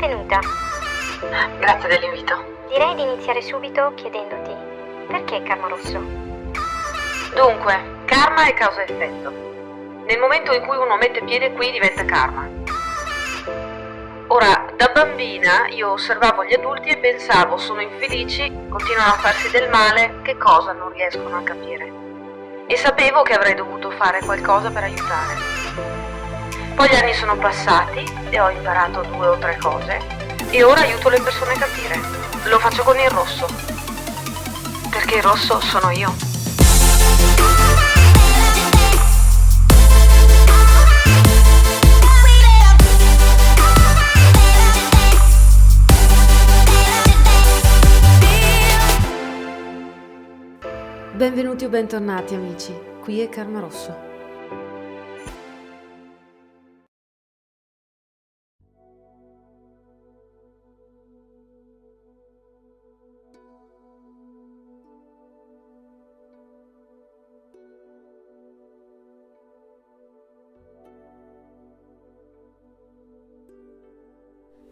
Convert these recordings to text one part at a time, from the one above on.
Benvenuta. Grazie dell'invito. Direi di iniziare subito chiedendoti perché Karma Rosso? Dunque, karma è causa-effetto. Nel momento in cui uno mette piede qui diventa karma. Ora, da bambina io osservavo gli adulti e pensavo, sono infelici, continuano a farsi del male, che cosa non riescono a capire. E sapevo che avrei dovuto fare qualcosa per aiutare. Poi gli anni sono passati e ho imparato 2 o 3 cose e ora aiuto le persone a capire. Lo faccio con il rosso, perché il rosso sono io. Benvenuti o bentornati amici, qui è Karma Rosso.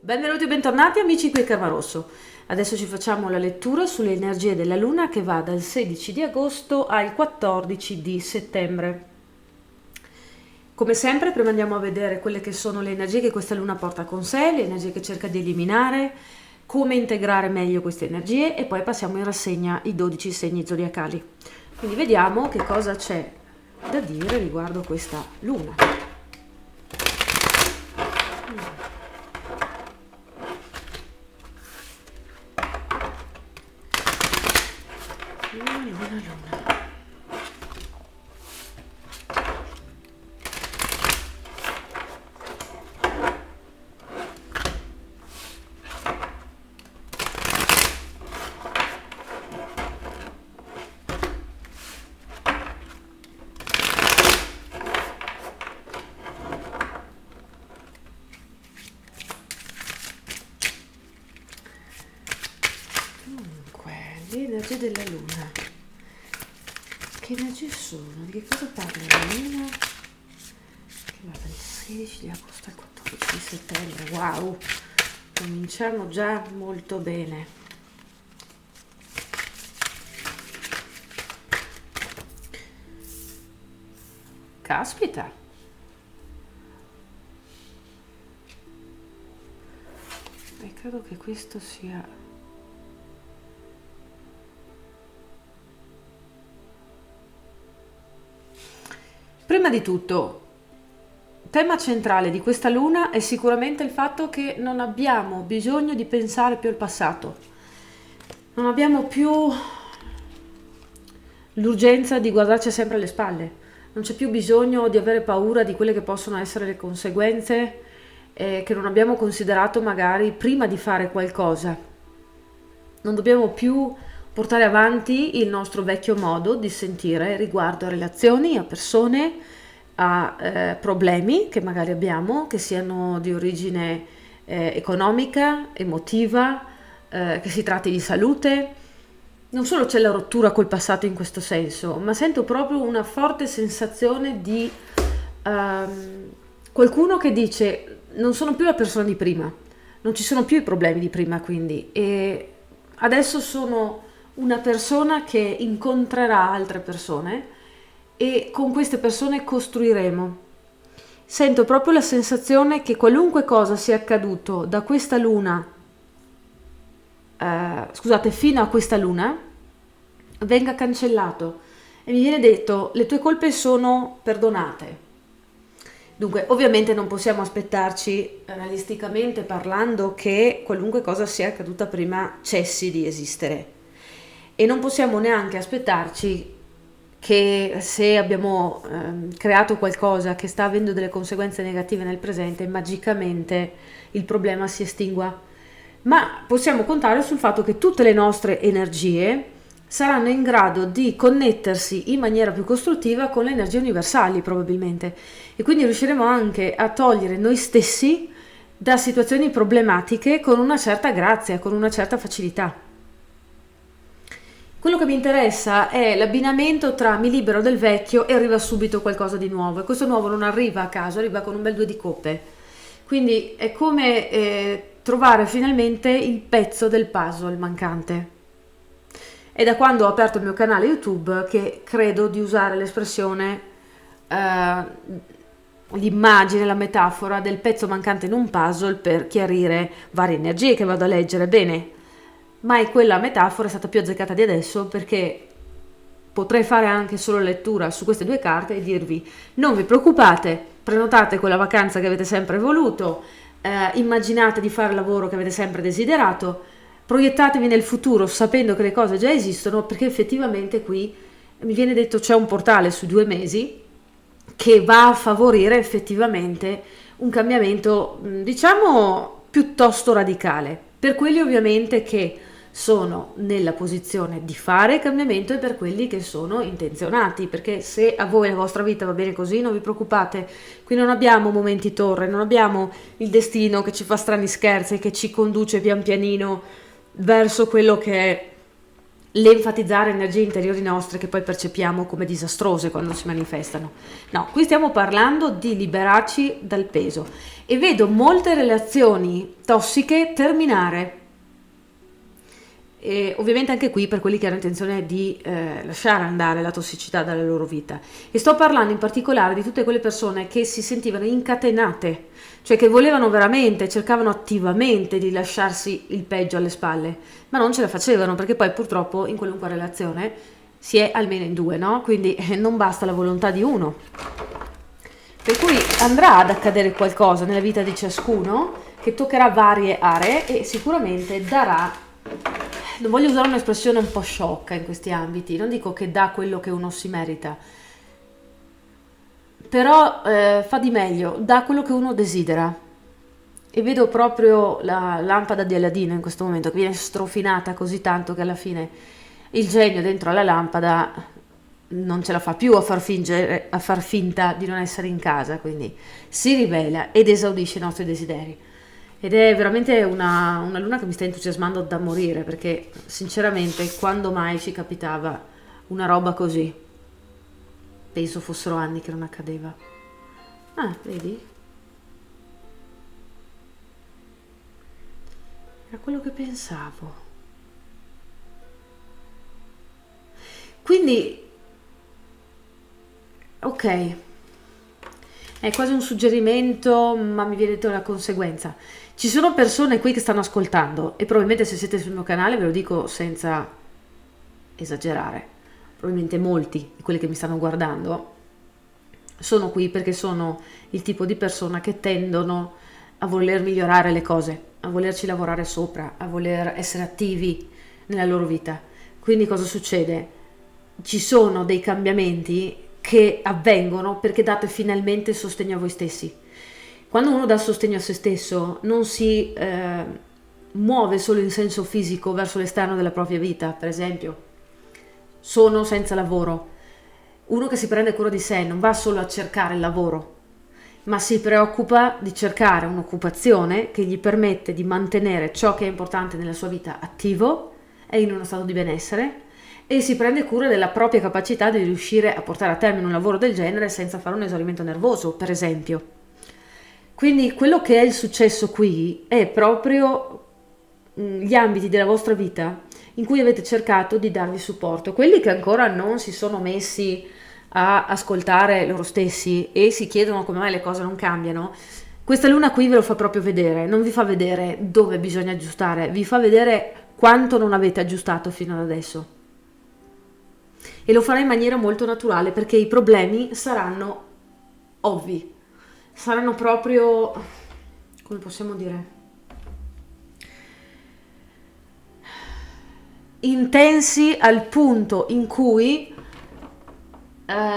Benvenuti e bentornati amici qui a Karma Rosso. Adesso ci facciamo la lettura sulle energie della Luna che va dal 16 di agosto al 14 di settembre. Come sempre, prima andiamo a vedere quelle che sono le energie che questa Luna porta con sé, le energie che cerca di eliminare, come integrare meglio queste energie e poi passiamo in rassegna i 12 segni zodiacali. Quindi vediamo che cosa c'è da dire riguardo questa Luna. Luna. Dunque, le energie della Luna. Che energie sono? Di che cosa parla la Luna? Che va dal 16 di agosto al 14 di settembre. Wow! Cominciamo già molto bene. Caspita! E credo che questo sia... Prima di tutto, tema centrale di questa Luna è sicuramente il fatto che non abbiamo bisogno di pensare più al passato. Non abbiamo più l'urgenza di guardarci sempre alle spalle. Non c'è più bisogno di avere paura di quelle che possono essere le conseguenze che non abbiamo considerato magari prima di fare qualcosa. Non dobbiamo più portare avanti il nostro vecchio modo di sentire riguardo a relazioni, a persone, a problemi che magari abbiamo, che siano di origine economica, emotiva, che si tratti di salute. Non solo c'è la rottura col passato in questo senso, ma sento proprio una forte sensazione di qualcuno che dice non sono più la persona di prima, non ci sono più i problemi di prima, quindi, e adesso sono una persona che incontrerà altre persone e con queste persone costruiremo. Sento proprio la sensazione che qualunque cosa sia accaduto da questa Luna, fino a questa Luna, venga cancellato e mi viene detto le tue colpe sono perdonate. Dunque, ovviamente non possiamo aspettarci, realisticamente parlando, che qualunque cosa sia accaduta prima cessi di esistere. E non possiamo neanche aspettarci che se abbiamo creato qualcosa che sta avendo delle conseguenze negative nel presente, magicamente il problema si estingua. Ma possiamo contare sul fatto che tutte le nostre energie saranno in grado di connettersi in maniera più costruttiva con le energie universali, probabilmente. E quindi riusciremo anche a togliere noi stessi da situazioni problematiche con una certa grazia, con una certa facilità. Quello che mi interessa è l'abbinamento tra mi libero del vecchio e arriva subito qualcosa di nuovo. E questo nuovo non arriva a caso, arriva con un bel 2 di coppe. Quindi è come trovare finalmente il pezzo del puzzle mancante. È da quando ho aperto il mio canale YouTube che credo di usare l'espressione, l'immagine, la metafora del pezzo mancante in un puzzle per chiarire varie energie che vado a leggere. Bene, mai quella metafora è stata più azzeccata di adesso, perché potrei fare anche solo lettura su queste 2 carte e dirvi: non vi preoccupate, prenotate quella vacanza che avete sempre voluto, immaginate di fare il lavoro che avete sempre desiderato, proiettatevi nel futuro sapendo che le cose già esistono, perché effettivamente qui mi viene detto c'è un portale su 2 mesi che va a favorire effettivamente un cambiamento, diciamo, piuttosto radicale, per quelli ovviamente che sono nella posizione di fare cambiamento e per quelli che sono intenzionati, perché se a voi la vostra vita va bene così non vi preoccupate, qui non abbiamo momenti torre, non abbiamo il destino che ci fa strani scherzi e che ci conduce pian pianino verso quello che è l'enfatizzare energie interiori nostre che poi percepiamo come disastrose quando si manifestano. No, qui stiamo parlando di liberarci dal peso e vedo molte relazioni tossiche terminare. E ovviamente anche qui per quelli che hanno intenzione di lasciare andare la tossicità dalla loro vita, e sto parlando in particolare di tutte quelle persone che si sentivano incatenate, cioè che volevano veramente, cercavano attivamente di lasciarsi il peggio alle spalle, ma non ce la facevano, perché poi purtroppo in qualunque relazione si è almeno in 2, no? Quindi non basta la volontà di uno, per cui andrà ad accadere qualcosa nella vita di ciascuno che toccherà varie aree e sicuramente darà, non voglio usare un'espressione un po' sciocca in questi ambiti, non dico che dà quello che uno si merita, però fa di meglio, dà quello che uno desidera. E vedo proprio la lampada di Aladino in questo momento che viene strofinata così tanto che alla fine il genio dentro alla lampada non ce la fa più a far finta di non essere in casa, quindi si rivela ed esaudisce i nostri desideri. Ed è veramente una luna che mi sta entusiasmando da morire, perché sinceramente quando mai ci capitava una roba così? Penso fossero anni che non accadeva. Ah, vedi? Era quello che pensavo. Quindi, ok, è quasi un suggerimento, ma mi viene detto la conseguenza. Ci sono persone qui che stanno ascoltando e probabilmente se siete sul mio canale, ve lo dico senza esagerare, probabilmente molti di quelli che mi stanno guardando sono qui perché sono il tipo di persona che tendono a voler migliorare le cose, a volerci lavorare sopra, a voler essere attivi nella loro vita. Quindi cosa succede? Ci sono dei cambiamenti che avvengono perché date finalmente sostegno a voi stessi. Quando uno dà sostegno a se stesso non si muove solo in senso fisico verso l'esterno della propria vita. Per esempio, sono senza lavoro. Uno che si prende cura di sé non va solo a cercare il lavoro, ma si preoccupa di cercare un'occupazione che gli permette di mantenere ciò che è importante nella sua vita attivo e in uno stato di benessere, e si prende cura della propria capacità di riuscire a portare a termine un lavoro del genere senza fare un esaurimento nervoso, per esempio. Quindi quello che è il successo qui è proprio gli ambiti della vostra vita in cui avete cercato di darvi supporto. Quelli che ancora non si sono messi a ascoltare loro stessi e si chiedono come mai le cose non cambiano, questa luna qui ve lo fa proprio vedere. Non vi fa vedere dove bisogna aggiustare, vi fa vedere quanto non avete aggiustato fino ad adesso, e lo farà in maniera molto naturale, perché i problemi saranno ovvi, saranno proprio, come possiamo dire, intensi al punto in cui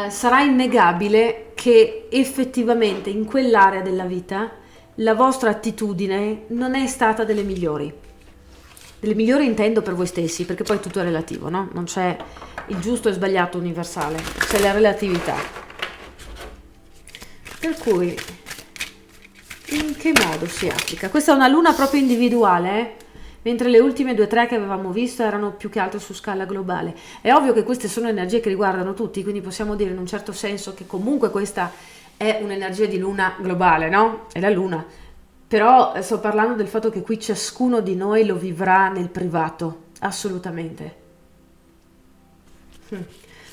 sarà innegabile che effettivamente in quell'area della vita la vostra attitudine non è stata delle migliori. Delle migliori intendo per voi stessi, perché poi tutto è relativo, no? Non c'è il giusto e sbagliato universale, c'è la relatività. Per cui, in che modo si applica? Questa è una luna proprio individuale, mentre le ultime 2-3 che avevamo visto erano più che altro su scala globale. È ovvio che queste sono energie che riguardano tutti, quindi possiamo dire in un certo senso che comunque questa è un'energia di luna globale, no? È la luna. Però sto parlando del fatto che qui ciascuno di noi lo vivrà nel privato, assolutamente.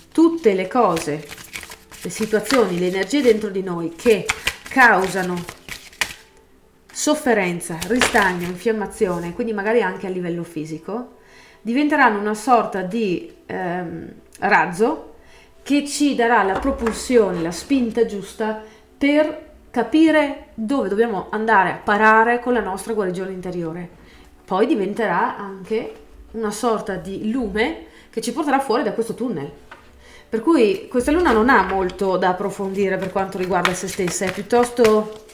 Tutte le cose, le situazioni, le energie dentro di noi che causano sofferenza, ristagno, infiammazione, quindi magari anche a livello fisico, diventeranno una sorta di razzo che ci darà la propulsione, la spinta giusta per capire dove dobbiamo andare a parare con la nostra guarigione interiore. Poi diventerà anche una sorta di lume che ci porterà fuori da questo tunnel. Per cui questa luna non ha molto da approfondire per quanto riguarda se stessa, è piuttosto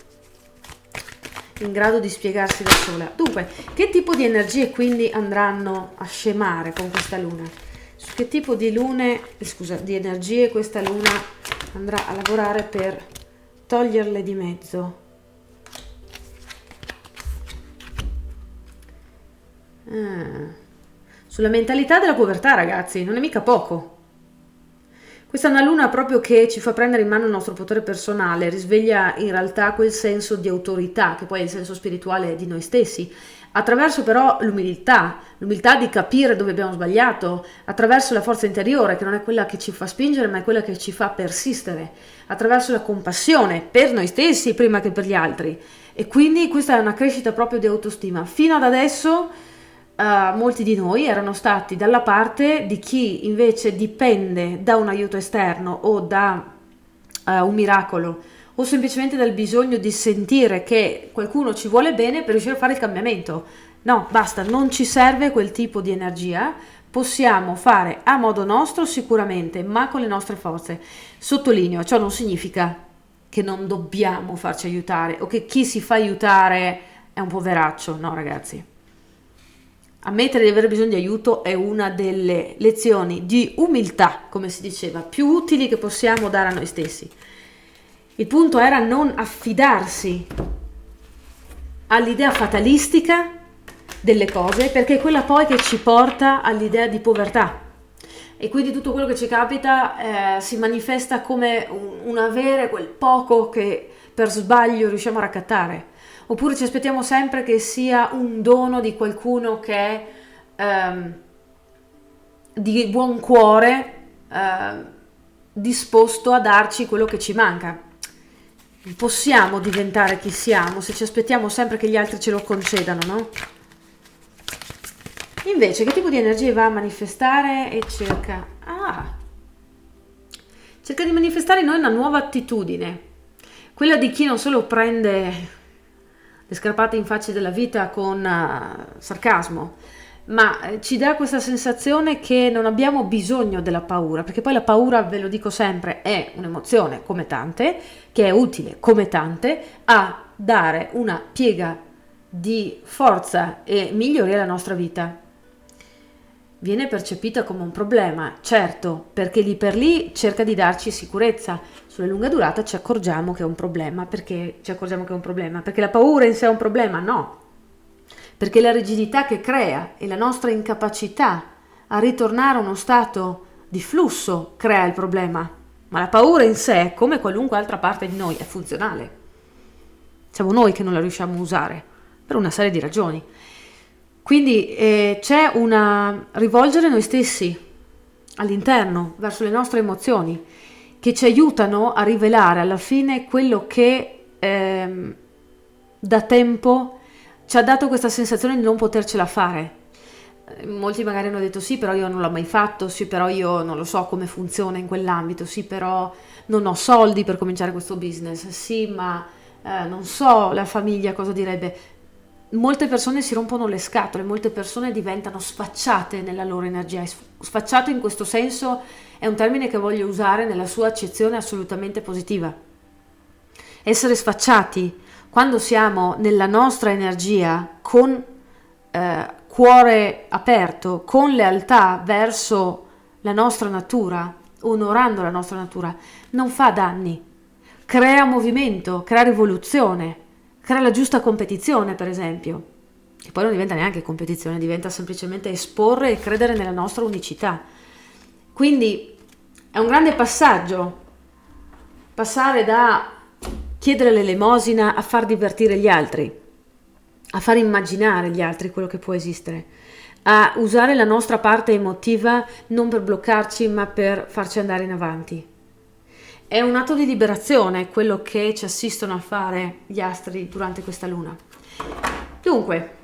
in grado di spiegarsi da sola. Dunque, che tipo di energie quindi andranno a scemare con questa luna? Su che tipo di di energie questa luna andrà a lavorare per toglierle di mezzo? Sulla mentalità della povertà, ragazzi, non è mica poco. Questa è una luna proprio che ci fa prendere in mano il nostro potere personale, risveglia in realtà quel senso di autorità, che poi è il senso spirituale di noi stessi, attraverso però l'umiltà di capire dove abbiamo sbagliato, attraverso la forza interiore, che non è quella che ci fa spingere, ma è quella che ci fa persistere, attraverso la compassione per noi stessi prima che per gli altri. E quindi questa è una crescita proprio di autostima. Fino ad adesso molti di noi erano stati dalla parte di chi invece dipende da un aiuto esterno o da un miracolo o semplicemente dal bisogno di sentire che qualcuno ci vuole bene per riuscire a fare il cambiamento. No, basta, non ci serve quel tipo di energia, possiamo fare a modo nostro sicuramente, ma con le nostre forze. Sottolineo, ciò non significa che non dobbiamo farci aiutare o che chi si fa aiutare è un poveraccio, no ragazzi. Ammettere di avere bisogno di aiuto è una delle lezioni di umiltà, come si diceva, più utili che possiamo dare a noi stessi. Il punto era non affidarsi all'idea fatalistica delle cose, perché è quella poi che ci porta all'idea di povertà. E quindi tutto quello che ci capita si manifesta come un avere quel poco che per sbaglio riusciamo a raccattare. Oppure ci aspettiamo sempre che sia un dono di qualcuno che è di buon cuore, disposto a darci quello che ci manca. Non possiamo diventare chi siamo se ci aspettiamo sempre che gli altri ce lo concedano, no? Invece, che tipo di energie va a manifestare e cerca? Cerca di manifestare in noi una nuova attitudine, quella di chi non solo prende le scarpate in faccia della vita con sarcasmo, ma ci dà questa sensazione che non abbiamo bisogno della paura, perché poi la paura, ve lo dico sempre, è un'emozione come tante, che è utile come tante a dare una piega di forza e migliori alla nostra vita. Viene percepita come un problema, certo, perché lì per lì cerca di darci sicurezza. Sulla lunga durata ci accorgiamo che è un problema. Perché ci accorgiamo che è un problema? Perché la paura in sé è un problema? No. Perché la rigidità che crea e la nostra incapacità a ritornare a uno stato di flusso crea il problema. Ma la paura in sé, come qualunque altra parte di noi, è funzionale. Siamo noi che non la riusciamo a usare, per una serie di ragioni. Quindi c'è una rivolgere noi stessi all'interno, verso le nostre emozioni, che ci aiutano a rivelare alla fine quello che da tempo ci ha dato questa sensazione di non potercela fare. Molti magari hanno detto sì, però io non l'ho mai fatto, sì, però io non lo so come funziona in quell'ambito, sì, però non ho soldi per cominciare questo business, sì, ma non so la famiglia cosa direbbe. Molte persone si rompono le scatole, molte persone diventano sfacciate nella loro energia. Sfacciato in questo senso è un termine che voglio usare nella sua accezione assolutamente positiva. Essere sfacciati quando siamo nella nostra energia con cuore aperto, con lealtà verso la nostra natura, onorando la nostra natura, non fa danni, crea movimento, crea rivoluzione, crea la giusta competizione, per esempio, che poi non diventa neanche competizione, diventa semplicemente esporre e credere nella nostra unicità. Quindi è un grande passaggio, passare da chiedere l'elemosina a far divertire gli altri. a far immaginare agli altri quello che può esistere, a usare la nostra parte emotiva non per bloccarci ma per farci andare in avanti. È un atto di liberazione quello che ci assistono a fare gli astri durante questa luna. Dunque,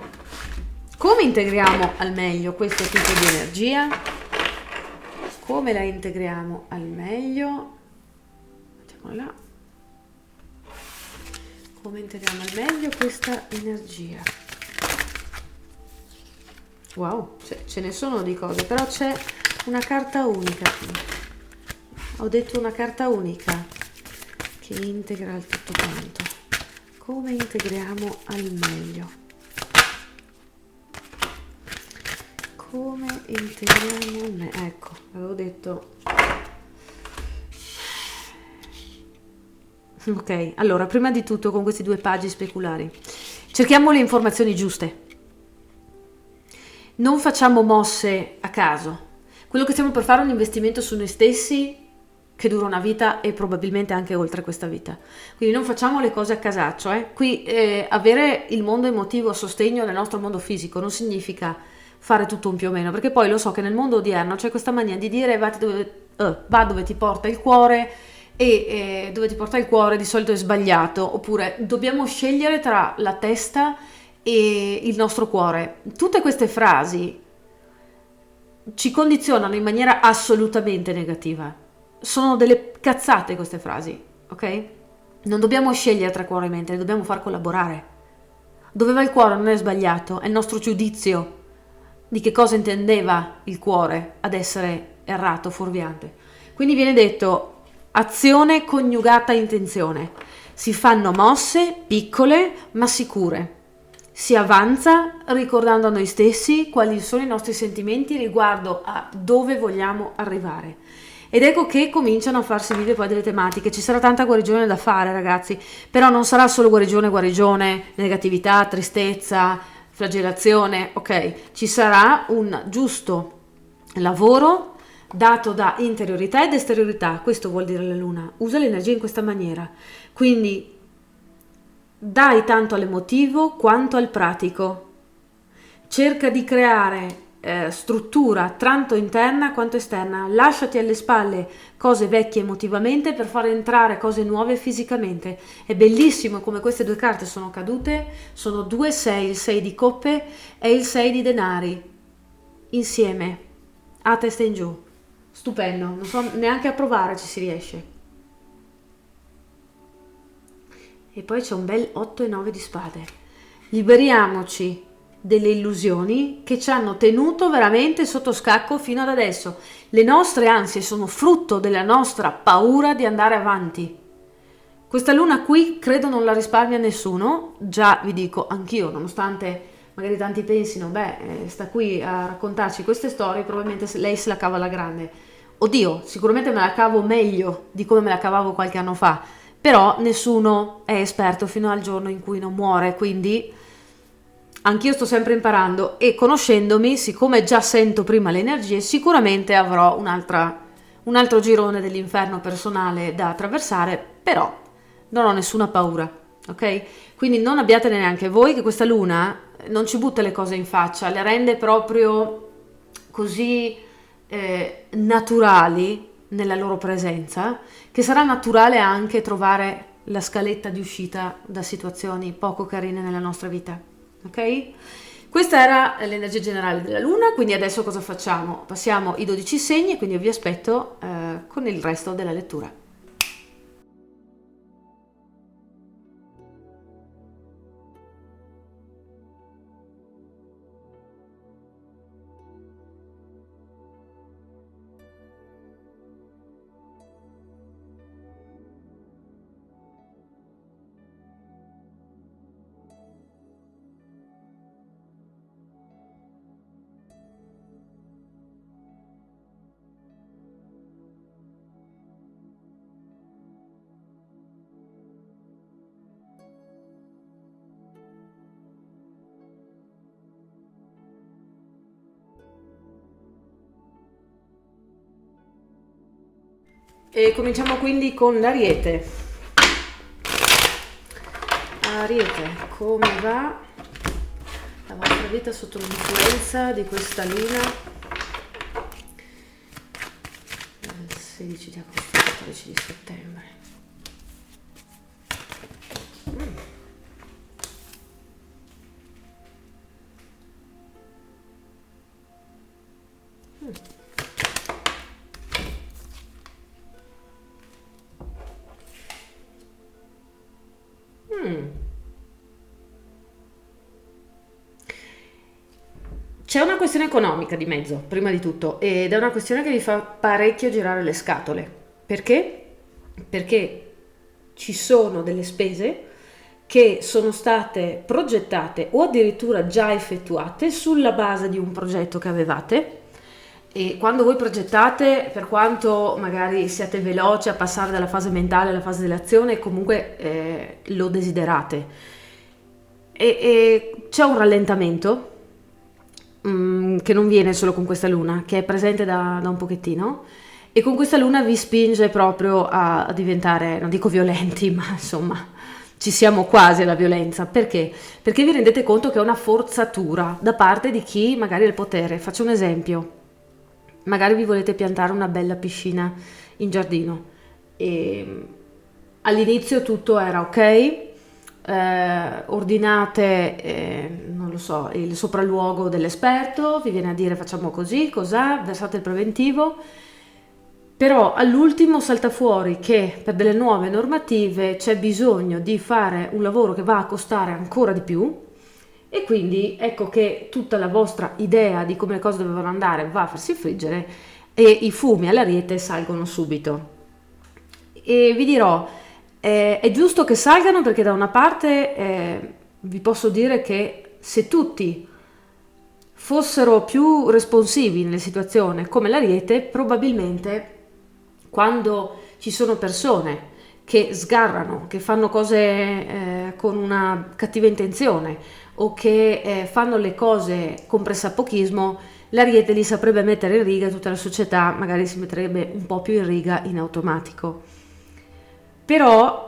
come integriamo al meglio questo tipo di energia? Come la integriamo al meglio? Mettiamola là. Come integriamo al meglio questa energia? Wow, ce ne sono di cose, però c'è una carta unica. Ho detto una carta unica che integra il tutto quanto. Come integriamo al meglio? Come integriamo al meglio? Ecco, avevo detto. Ok, allora, prima di tutto con questi due paggi speculari, cerchiamo le informazioni giuste. Non facciamo mosse a caso. Quello che stiamo per fare è un investimento su noi stessi che dura una vita e probabilmente anche oltre questa vita. Quindi non facciamo le cose a casaccio. Qui avere il mondo emotivo a sostegno del nostro mondo fisico non significa fare tutto un più o meno, perché poi lo so che nel mondo odierno c'è questa mania di dire va dove ti porta il cuore, e dove ti porta il cuore di solito è sbagliato, oppure dobbiamo scegliere tra la testa e il nostro cuore. Tutte queste frasi ci condizionano in maniera assolutamente negativa. Sono delle cazzate queste frasi, ok? Non dobbiamo scegliere tra cuore e mente, le dobbiamo far collaborare. Dove va il cuore non è sbagliato, è il nostro giudizio di che cosa intendeva il cuore ad essere errato, fuorviante. Quindi viene detto azione coniugata a intenzione. Si fanno mosse piccole ma sicure. Si avanza ricordando a noi stessi quali sono i nostri sentimenti riguardo a dove vogliamo arrivare. Ed ecco che cominciano a farsi vive poi delle tematiche. Ci sarà tanta guarigione da fare, ragazzi, però non sarà solo guarigione, negatività, tristezza, flagellazione, ok? Ci sarà un giusto lavoro dato da interiorità ed esteriorità. Questo vuol dire la luna. Usa l'energia in questa maniera. Quindi dai tanto all'emotivo quanto al pratico. Cerca di creare struttura tanto interna quanto esterna. Lasciati alle spalle cose vecchie emotivamente per far entrare cose nuove fisicamente. È bellissimo come queste due carte sono cadute. Sono 2 6, il 6 di coppe e il 6 di denari insieme a testa in giù. Stupendo, non so neanche a provare ci si riesce. E poi c'è un bel 8 e 9 di spade. Liberiamoci delle illusioni che ci hanno tenuto veramente sotto scacco fino ad adesso. Le nostre ansie sono frutto della nostra paura di andare avanti. Questa luna qui credo non la risparmia nessuno. Già vi dico, anch'io, nonostante magari tanti pensino, sta qui a raccontarci queste storie, probabilmente lei se la cava alla grande. Oddio, sicuramente me la cavo meglio di come me la cavavo qualche anno fa, però nessuno è esperto fino al giorno in cui non muore, quindi anch'io sto sempre imparando e conoscendomi, siccome già sento prima le energie, sicuramente avrò un altro girone dell'inferno personale da attraversare, però non ho nessuna paura, ok? Quindi non abbiatene neanche voi che questa luna non ci butta le cose in faccia, le rende proprio così naturali nella loro presenza, che sarà naturale anche trovare la scaletta di uscita da situazioni poco carine nella nostra vita, ok? Questa era l'energia generale della luna, quindi adesso cosa facciamo? Passiamo i 12 segni, quindi io vi aspetto con il resto della lettura. E cominciamo quindi con l'Ariete. Ariete, come va? la vostra vita sotto l'influenza di questa luna dal 16 di agosto al 14 di settembre. C'è una questione economica di mezzo, prima di tutto, ed è una questione che vi fa parecchio girare le scatole. Perché? Perché ci sono delle spese che sono state progettate o addirittura già effettuate sulla base di un progetto che avevate. E quando voi progettate, per quanto magari siate veloci a passare dalla fase mentale alla fase dell'azione, comunque lo desiderate. E c'è un rallentamento che non viene solo con questa luna, che è presente da un pochettino, e con questa luna vi spinge proprio a diventare, non dico violenti, ma insomma ci siamo quasi alla violenza. Perché? Perché vi rendete conto che è una forzatura da parte di chi magari ha il potere. Faccio un esempio: magari vi volete piantare una bella piscina in giardino e all'inizio tutto era ok, ordinate non lo so, il sopralluogo dell'esperto, vi viene a dire facciamo così, cos'ha, versate il preventivo, però all'ultimo salta fuori che per delle nuove normative c'è bisogno di fare un lavoro che va a costare ancora di più, e quindi ecco che tutta la vostra idea di come le cose dovevano andare va a farsi friggere e i fumi all'ariete salgono subito. E vi dirò, è giusto che salgano, perché da una parte vi posso dire che se tutti fossero più responsivi nelle situazioni come l'ariete, probabilmente quando ci sono persone che sgarrano, che fanno cose con una cattiva intenzione o che fanno le cose con pressapochismo, l'ariete li saprebbe mettere in riga e tutta la società magari si metterebbe un po' più in riga in automatico. Però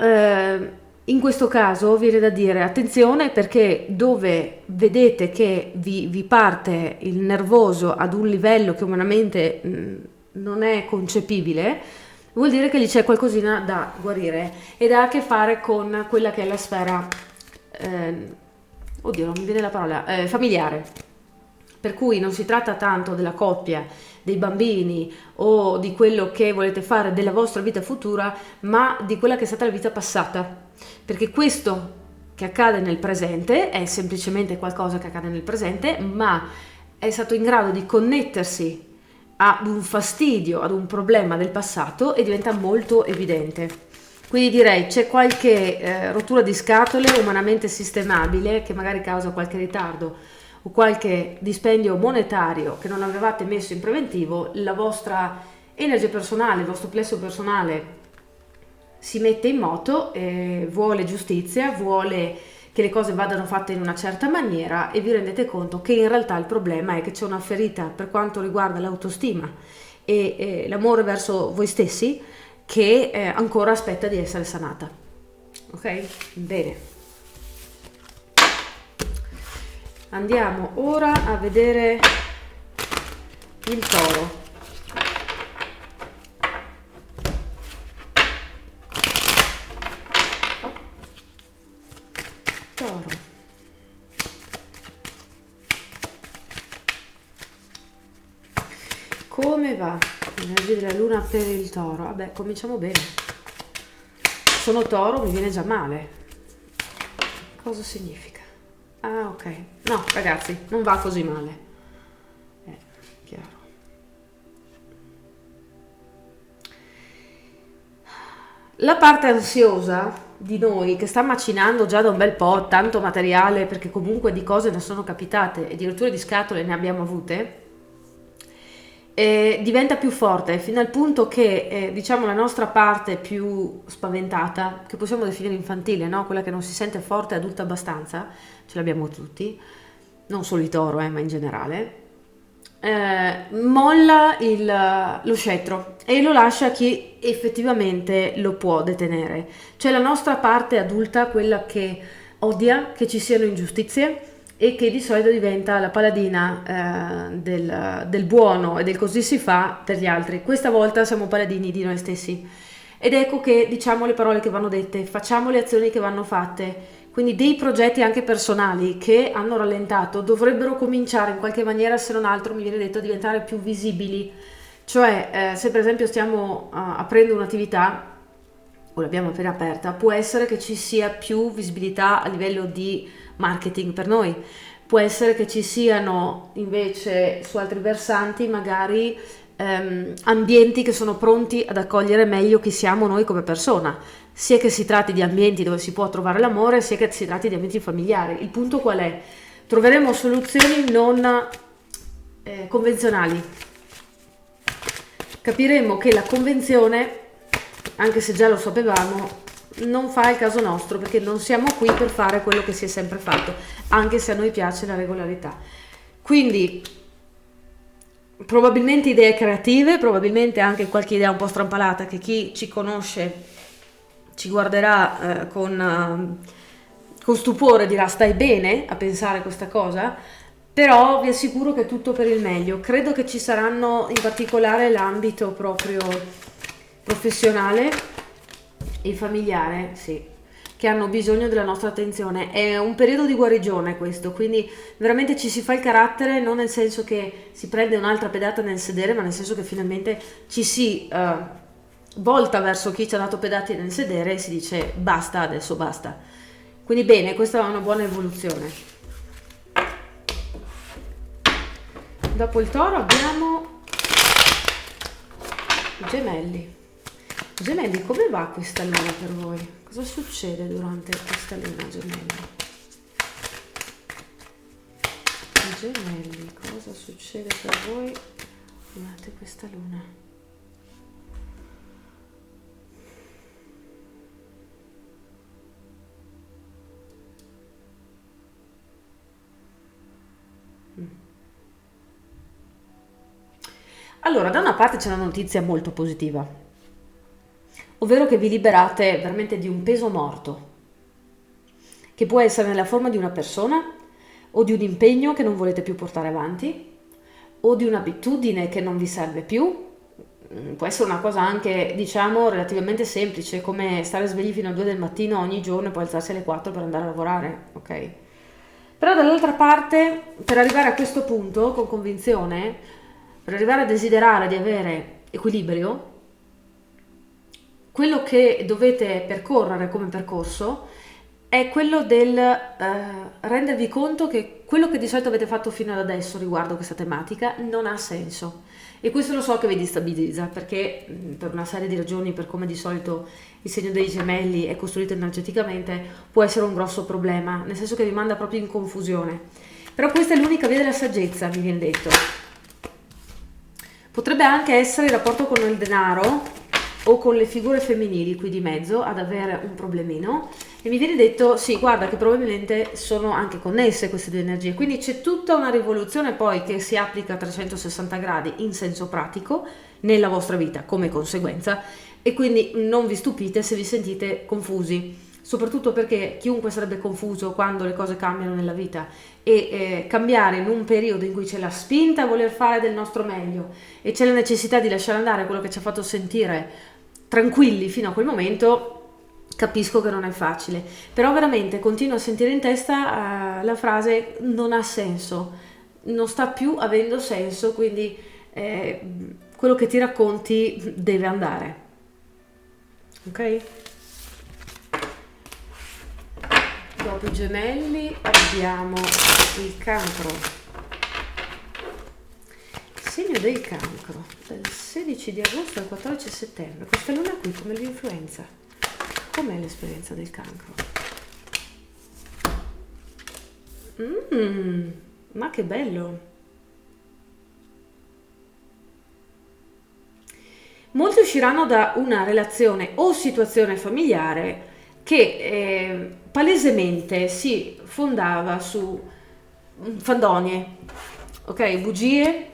in questo caso viene da dire attenzione, perché dove vedete che vi parte il nervoso ad un livello che umanamente non è concepibile, vuol dire che lì c'è qualcosina da guarire ed ha a che fare con quella che è la sfera, oddio non mi viene la parola, familiare. Per cui non si tratta tanto della coppia, dei bambini o di quello che volete fare della vostra vita futura, ma di quella che è stata la vita passata. Perché questo che accade nel presente è semplicemente qualcosa che accade nel presente, ma è stato in grado di connettersi ad un fastidio, ad un problema del passato e diventa molto evidente. Quindi direi c'è qualche rottura di scatole umanamente sistemabile che magari causa qualche ritardo o qualche dispendio monetario che non avevate messo in preventivo. La vostra energia personale, il vostro plesso personale si mette in moto, vuole giustizia, vuole che le cose vadano fatte in una certa maniera, e vi rendete conto che in realtà il problema è che c'è una ferita per quanto riguarda l'autostima e l'amore verso voi stessi che ancora aspetta di essere sanata. Ok? Bene. Andiamo ora a vedere il toro. Toro. Come va l'energia della luna per il toro? Vabbè, cominciamo bene. Sono toro, mi viene già male. Cosa significa? Ah, ok. No, ragazzi, non va così male. Chiaro. La parte ansiosa di noi, che sta macinando già da un bel po' tanto materiale, perché comunque di cose ne sono capitate e di rotture di scatole ne abbiamo avute, diventa più forte, fino al punto che diciamo la nostra parte più spaventata, che possiamo definire infantile, no? Quella che non si sente forte e adulta abbastanza, ce l'abbiamo tutti, non solo i toro, ma in generale, molla lo scettro e lo lascia a chi effettivamente lo può detenere. Cioè la nostra parte adulta, quella che odia che ci siano ingiustizie e che di solito diventa la paladina del buono e del così si fa per gli altri. Questa volta siamo paladini di noi stessi. Ed ecco che diciamo le parole che vanno dette, facciamo le azioni che vanno fatte. Quindi dei progetti anche personali che hanno rallentato dovrebbero cominciare in qualche maniera, se non altro mi viene detto, a diventare più visibili. Cioè, se per esempio stiamo aprendo un'attività o l'abbiamo appena aperta, può essere che ci sia più visibilità a livello di marketing per noi. Può essere che ci siano invece su altri versanti magari ambienti che sono pronti ad accogliere meglio chi siamo noi come persona, sia che si tratti di ambienti dove si può trovare l'amore, sia che si tratti di ambienti familiari. Il punto qual è? Troveremo soluzioni non convenzionali. Capiremo che la convenzione, anche se già lo sapevamo, non fa il caso nostro, perché non siamo qui per fare quello che si è sempre fatto, anche se a noi piace la regolarità. Quindi probabilmente idee creative, probabilmente anche qualche idea un po' strampalata che chi ci conosce ci guarderà con stupore, dirà stai bene a pensare questa cosa, però vi assicuro che è tutto per il meglio. Credo che ci saranno in particolare l'ambito proprio professionale e familiare, sì, che hanno bisogno della nostra attenzione. È un periodo di guarigione questo, quindi veramente ci si fa il carattere, non nel senso che si prende un'altra pedata nel sedere, ma nel senso che finalmente ci si volta verso chi ci ha dato pedate nel sedere e si dice basta, adesso basta. Quindi bene, questa è una buona evoluzione. Dopo il toro abbiamo i gemelli. Gemelli, come va questa luna per voi? Cosa succede durante questa luna, gemelli? Gemelli, cosa succede per voi durante questa luna? Allora, da una parte c'è una notizia molto positiva, ovvero che vi liberate veramente di un peso morto, che può essere nella forma di una persona o di un impegno che non volete più portare avanti o di un'abitudine che non vi serve più. Può essere una cosa anche, diciamo, relativamente semplice, come stare svegli fino alle 2 del mattino ogni giorno e poi alzarsi alle 4 per andare a lavorare, ok? Però dall'altra parte, per arrivare a questo punto con convinzione, per arrivare a desiderare di avere equilibrio, quello che dovete percorrere come percorso è quello del rendervi conto che quello che di solito avete fatto fino ad adesso riguardo questa tematica non ha senso. E questo lo so che vi destabilizza, perché per una serie di ragioni, per come di solito il segno dei gemelli è costruito energeticamente, può essere un grosso problema, nel senso che vi manda proprio in confusione. Però questa è l'unica via della saggezza, mi viene detto. Potrebbe anche essere il rapporto con il denaro o con le figure femminili qui di mezzo ad avere un problemino, e mi viene detto sì, guarda che probabilmente sono anche connesse queste due energie, quindi c'è tutta una rivoluzione poi che si applica a 360 gradi in senso pratico nella vostra vita come conseguenza, e quindi non vi stupite se vi sentite confusi, soprattutto perché chiunque sarebbe confuso quando le cose cambiano nella vita, e cambiare in un periodo in cui c'è la spinta a voler fare del nostro meglio e c'è la necessità di lasciare andare quello che ci ha fatto sentire tranquilli fino a quel momento, capisco che non è facile. Però veramente continuo a sentire in testa la frase non ha senso, non sta più avendo senso, quindi quello che ti racconti deve andare, ok? Dopo i gemelli abbiamo il cancro, il segno del cancro, dal 16 di agosto al 14 settembre. Questa luna qui come vi influenza? Com'è l'esperienza del cancro? Ma che bello! Molti usciranno da una relazione o situazione familiare che palesemente si fondava su fandonie, ok? Bugie,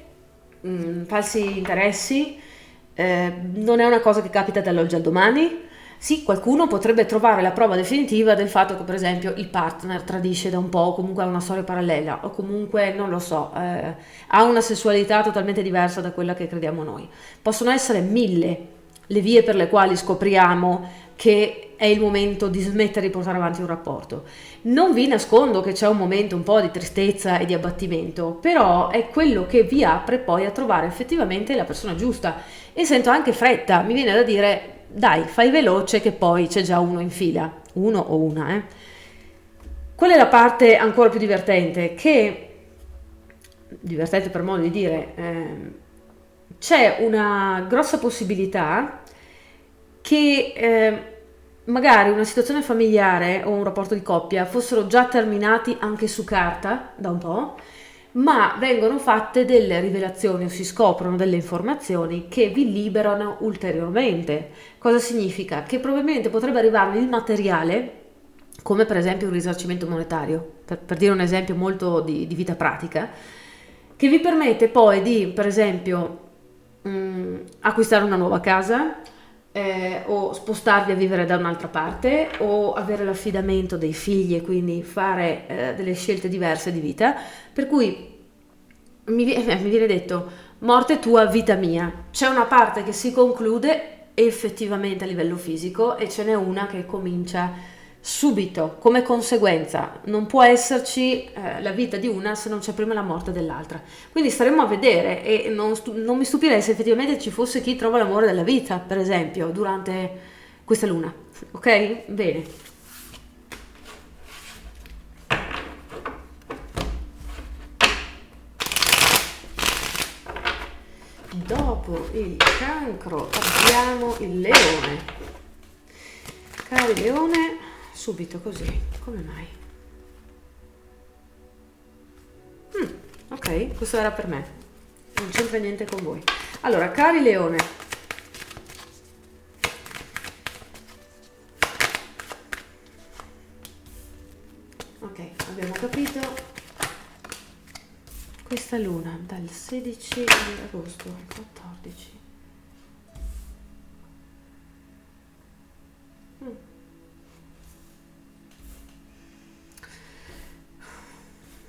falsi interessi, non è una cosa che capita dall'oggi al domani, Sì, qualcuno potrebbe trovare la prova definitiva del fatto che, per esempio, il partner tradisce da un po', o comunque ha una storia parallela, o comunque, non lo so, ha una sessualità totalmente diversa da quella che crediamo noi. Possono essere mille le vie per le quali scopriamo che è il momento di smettere di portare avanti un rapporto. Non vi nascondo che c'è un momento un po' di tristezza e di abbattimento, però è quello che vi apre poi a trovare effettivamente la persona giusta. E sento anche fretta, mi viene da dire, dai, fai veloce che poi c'è già uno in fila, uno o una, Qual è la parte ancora più divertente? Che, divertente per modo di dire, c'è una grossa possibilità che magari una situazione familiare o un rapporto di coppia fossero già terminati anche su carta da un po', ma vengono fatte delle rivelazioni o si scoprono delle informazioni che vi liberano ulteriormente. Cosa significa? Che probabilmente potrebbe arrivarvi il materiale, come per esempio un risarcimento monetario, per dire un esempio molto di vita pratica, che vi permette poi di, per esempio, acquistare una nuova casa, o spostarvi a vivere da un'altra parte, o avere l'affidamento dei figli e quindi fare delle scelte diverse di vita, per cui mi viene detto morte tua, vita mia. C'è una parte che si conclude effettivamente a livello fisico e ce n'è una che comincia subito come conseguenza. Non può esserci la vita di una se non c'è prima la morte dell'altra. Quindi staremo a vedere e non mi stupirei se effettivamente ci fosse chi trova l'amore della vita, per esempio, durante questa luna. Ok? Bene. Dopo il cancro abbiamo il leone. Cari leone, subito così, come mai? Ok, questo era per me, non c'entra niente con voi. Allora, cari leone, ok, abbiamo capito. Questa luna dal 16 di agosto al 14.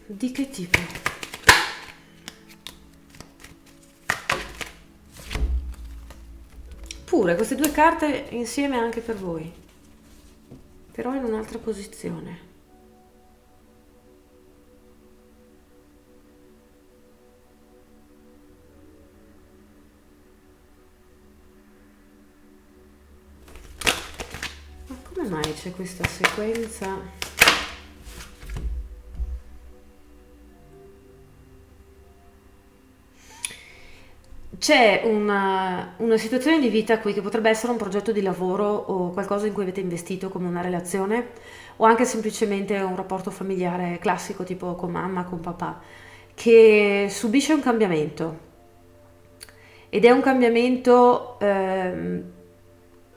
Di che tipo? Pure queste due carte insieme anche per voi, però in un'altra posizione. Ma come mai c'è questa sequenza? C'è una situazione di vita qui che potrebbe essere un progetto di lavoro o qualcosa in cui avete investito come una relazione o anche semplicemente un rapporto familiare classico tipo con mamma, con papà, che subisce un cambiamento ed è un cambiamento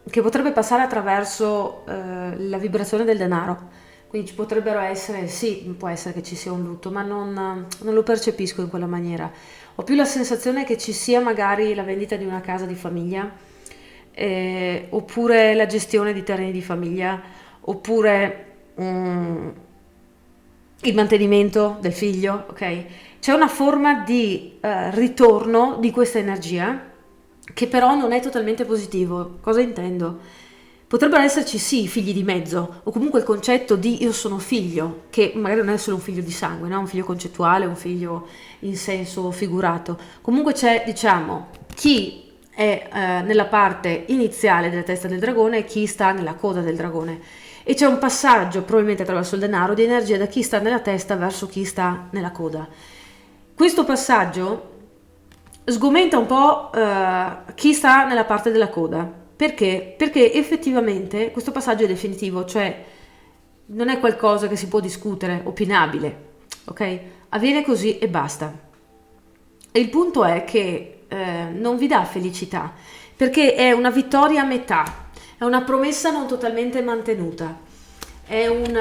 che potrebbe passare attraverso la vibrazione del denaro. Quindi ci potrebbero essere, sì, può essere che ci sia un lutto, ma non lo percepisco in quella maniera. Ho più la sensazione che ci sia magari la vendita di una casa di famiglia, oppure la gestione di terreni di famiglia, oppure il mantenimento del figlio, ok? C'è una forma di ritorno di questa energia che però non è totalmente positivo. Cosa intendo? Potrebbero esserci sì figli di mezzo, o comunque il concetto di io sono figlio, che magari non è solo un figlio di sangue, no? Un figlio concettuale, un figlio in senso figurato. Comunque c'è, diciamo, chi è nella parte iniziale della testa del dragone e chi sta nella coda del dragone. E c'è un passaggio, probabilmente attraverso il denaro, di energia da chi sta nella testa verso chi sta nella coda. Questo passaggio sgomenta un po' chi sta nella parte della coda. Perché? Perché effettivamente questo passaggio è definitivo, cioè non è qualcosa che si può discutere, opinabile, ok? Avviene così e basta. E il punto è che non vi dà felicità, perché è una vittoria a metà, è una promessa non totalmente mantenuta, è un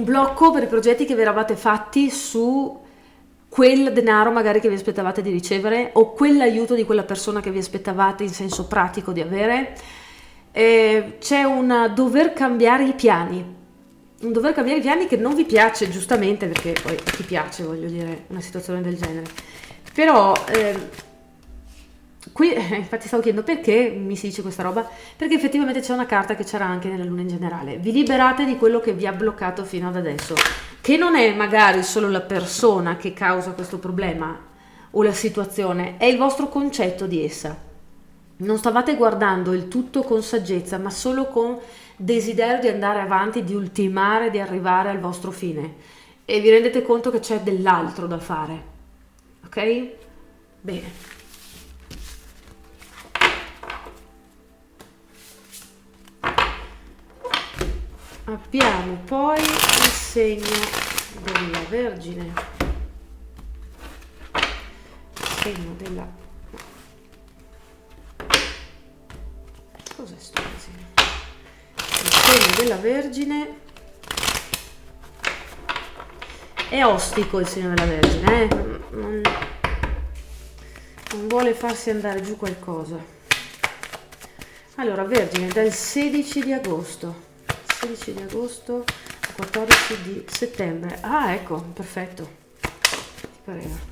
blocco per i progetti che vi eravate fatti su quel denaro magari che vi aspettavate di ricevere o quell'aiuto di quella persona che vi aspettavate in senso pratico di avere, c'è un dover cambiare i piani. Un dover cambiare i piani che non vi piace, giustamente, perché poi a chi piace, voglio dire, una situazione del genere. Però qui infatti stavo chiedendo perché mi si dice questa roba, perché effettivamente c'è una carta che c'era anche nella luna in generale. Vi liberate di quello che vi ha bloccato fino ad adesso, che non è magari solo la persona che causa questo problema o la situazione, è il vostro concetto di essa. Non stavate guardando il tutto con saggezza, ma solo con desiderio di andare avanti, di ultimare, di arrivare al vostro fine. E vi rendete conto che c'è dell'altro da fare. Ok? Bene. Abbiamo poi il segno della Vergine. Il segno della... Cos'è sto casino? Il segno della Vergine. È ostico il segno della Vergine, non vuole farsi andare giù qualcosa. Allora, Vergine, dal 16 di agosto al 14 di settembre. Ah, ecco, perfetto. Ti pareva?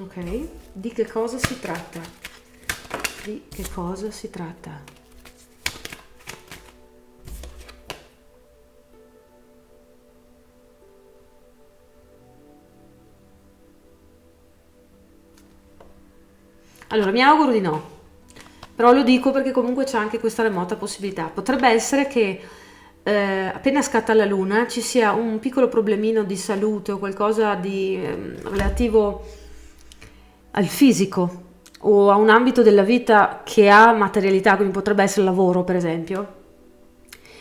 Ok, di che cosa si tratta? Di che cosa si tratta? Allora, mi auguro di no, però lo dico perché comunque c'è anche questa remota possibilità. Potrebbe essere che appena scatta la luna ci sia un piccolo problemino di salute o qualcosa di relativo al fisico o a un ambito della vita che ha materialità, quindi potrebbe essere il lavoro per esempio,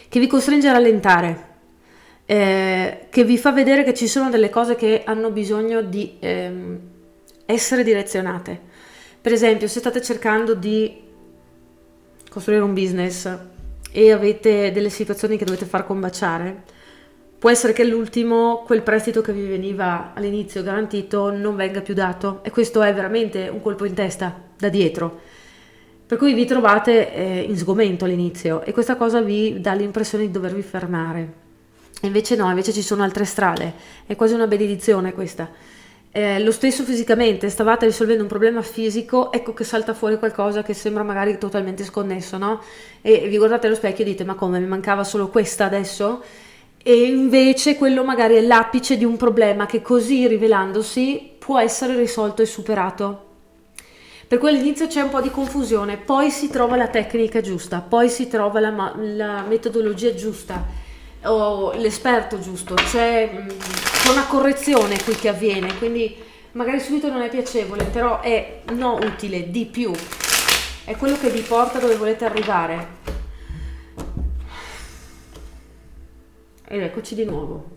che vi costringe a rallentare, che vi fa vedere che ci sono delle cose che hanno bisogno di essere direzionate. Per esempio, se state cercando di costruire un business e avete delle situazioni che dovete far combaciare, può essere che all'ultimo quel prestito che vi veniva all'inizio garantito non venga più dato, e questo è veramente un colpo in testa da dietro, per cui vi trovate in sgomento all'inizio e questa cosa vi dà l'impressione di dovervi fermare. E invece no, invece ci sono altre strade, è quasi una benedizione questa. Lo stesso fisicamente, stavate risolvendo un problema fisico, ecco che salta fuori qualcosa che sembra magari totalmente sconnesso, no? E vi guardate allo specchio e dite: ma come, mi mancava solo questa adesso? E invece quello magari è l'apice di un problema che così rivelandosi può essere risolto e superato. Per cui all'inizio c'è un po' di confusione, poi si trova la tecnica giusta, poi si trova la metodologia giusta o l'esperto giusto, c'è una correzione qui che avviene, quindi magari subito non è piacevole, però è no utile, di più, è quello che vi porta dove volete arrivare. Ed eccoci di nuovo.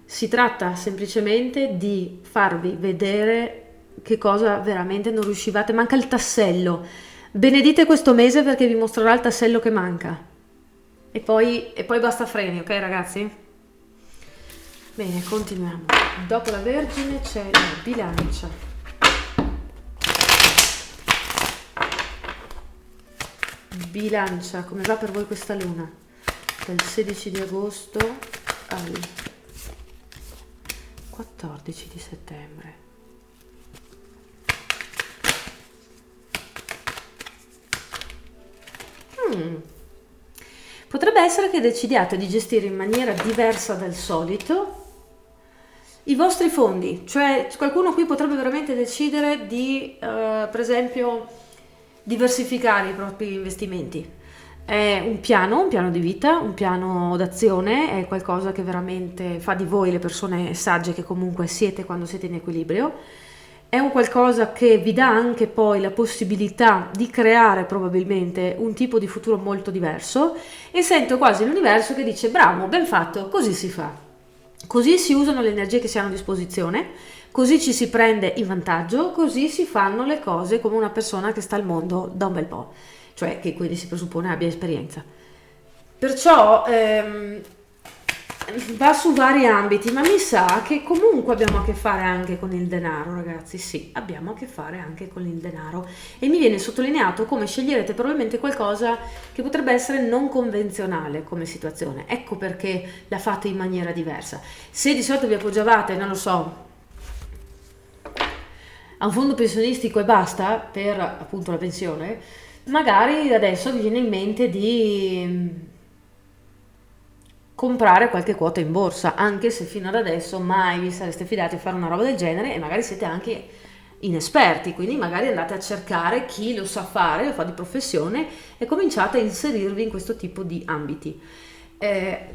Si tratta semplicemente di farvi vedere che cosa veramente non riuscivate, manca il tassello. Benedite questo mese perché vi mostrerà il tassello che manca. E poi basta freni, ok ragazzi? Bene, continuiamo. Dopo la Vergine c'è la Bilancia. Bilancia, come va per voi questa luna? Dal 16 di agosto al 14 di settembre. Potrebbe essere che decidiate di gestire in maniera diversa dal solito i vostri fondi, cioè qualcuno qui potrebbe veramente decidere di, per esempio, diversificare i propri investimenti. È un piano di vita, un piano d'azione, è qualcosa che veramente fa di voi le persone sagge che comunque siete quando siete in equilibrio. È un qualcosa che vi dà anche poi la possibilità di creare probabilmente un tipo di futuro molto diverso, e sento quasi l'universo che dice: bravo, ben fatto, così si fa, così si usano le energie che si hanno a disposizione, così ci si prende in vantaggio, così si fanno le cose come una persona che sta al mondo da un bel po', cioè che quindi si presuppone abbia esperienza. Perciò va su vari ambiti, ma mi sa che comunque abbiamo a che fare anche con il denaro, ragazzi. Sì, abbiamo a che fare anche con il denaro. E mi viene sottolineato come sceglierete probabilmente qualcosa che potrebbe essere non convenzionale come situazione. Ecco perché la fate in maniera diversa. Se di solito vi appoggiavate, non lo so, a un fondo pensionistico e basta per appunto la pensione, magari adesso vi viene in mente di comprare qualche quota in borsa, anche se fino ad adesso mai vi sareste fidati a fare una roba del genere e magari siete anche inesperti, quindi magari andate a cercare chi lo sa fare, lo fa di professione e cominciate a inserirvi in questo tipo di ambiti.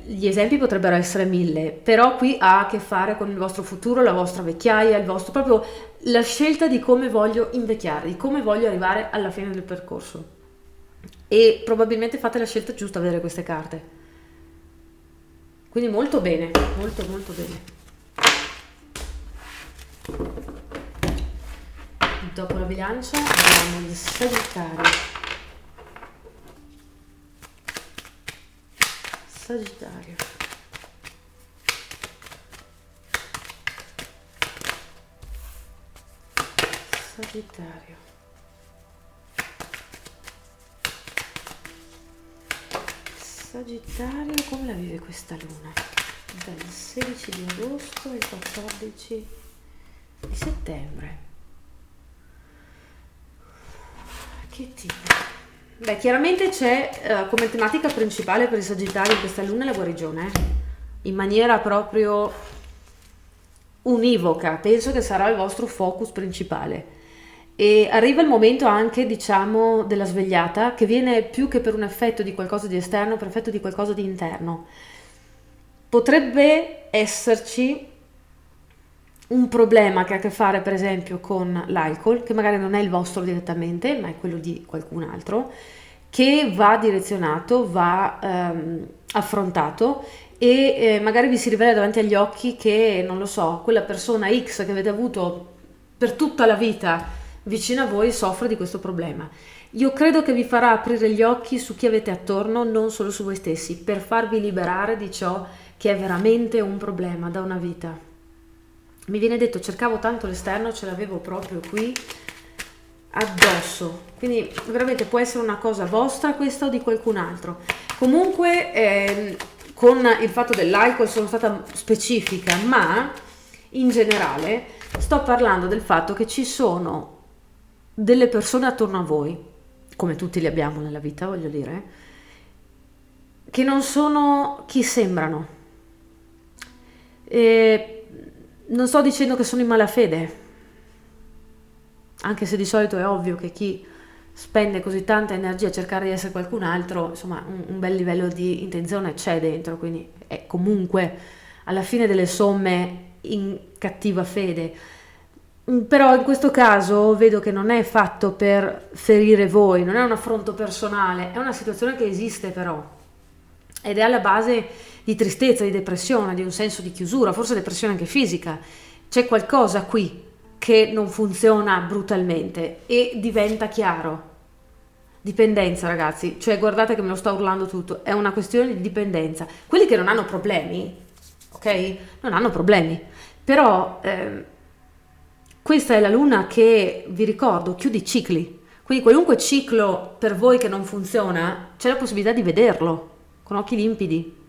Gli esempi potrebbero essere mille, però qui ha a che fare con il vostro futuro, la vostra vecchiaia, il vostro proprio la scelta di come voglio invecchiare, di come voglio arrivare alla fine del percorso. E probabilmente fate la scelta giusta a vedere queste carte. Quindi molto bene, molto molto bene. Dopo la bilancia abbiamo il Sagittario. Sagittario. Sagittario. Sagittario, come la vive questa luna? Dal 16 di agosto al 14 di settembre. Che tipo? Beh, chiaramente c'è come tematica principale per il Sagittario in questa luna la guarigione, in maniera proprio univoca. Penso che sarà il vostro focus principale. E arriva il momento anche, diciamo, della svegliata, che viene più che per un effetto di qualcosa di esterno, per effetto di qualcosa di interno. Potrebbe esserci un problema che ha a che fare, per esempio, con l'alcol, che magari non è il vostro direttamente, ma è quello di qualcun altro, che va direzionato, va affrontato e magari vi si rivela davanti agli occhi che, non lo so, quella persona X che avete avuto per tutta la vita vicino a voi soffre di questo problema. Io credo che vi farà aprire gli occhi su chi avete attorno, non solo su voi stessi, per farvi liberare di ciò che è veramente un problema da una vita. Mi viene detto, cercavo tanto l'esterno, ce l'avevo proprio qui addosso, quindi veramente può essere una cosa vostra questa o di qualcun altro. Comunque con il fatto dell'alcol sono stata specifica, ma in generale sto parlando del fatto che ci sono delle persone attorno a voi, come tutti li abbiamo nella vita, voglio dire, che non sono chi sembrano. Non sto dicendo che sono in malafede, anche se di solito è ovvio che chi spende così tanta energia a cercare di essere qualcun altro, insomma, un bel livello di intenzione c'è dentro, quindi è comunque alla fine delle somme in cattiva fede. Però in questo caso vedo che non è fatto per ferire voi, non è un affronto personale, è una situazione che esiste però ed è alla base di tristezza, di depressione, di un senso di chiusura, forse depressione anche fisica. C'è qualcosa qui che non funziona brutalmente e diventa chiaro. Dipendenza, ragazzi, cioè guardate che me lo sta urlando tutto, è una questione di dipendenza. Quelli che non hanno problemi, ok? Non hanno problemi, però questa è la luna che, vi ricordo, chiude i cicli. Quindi qualunque ciclo per voi che non funziona, c'è la possibilità di vederlo con occhi limpidi.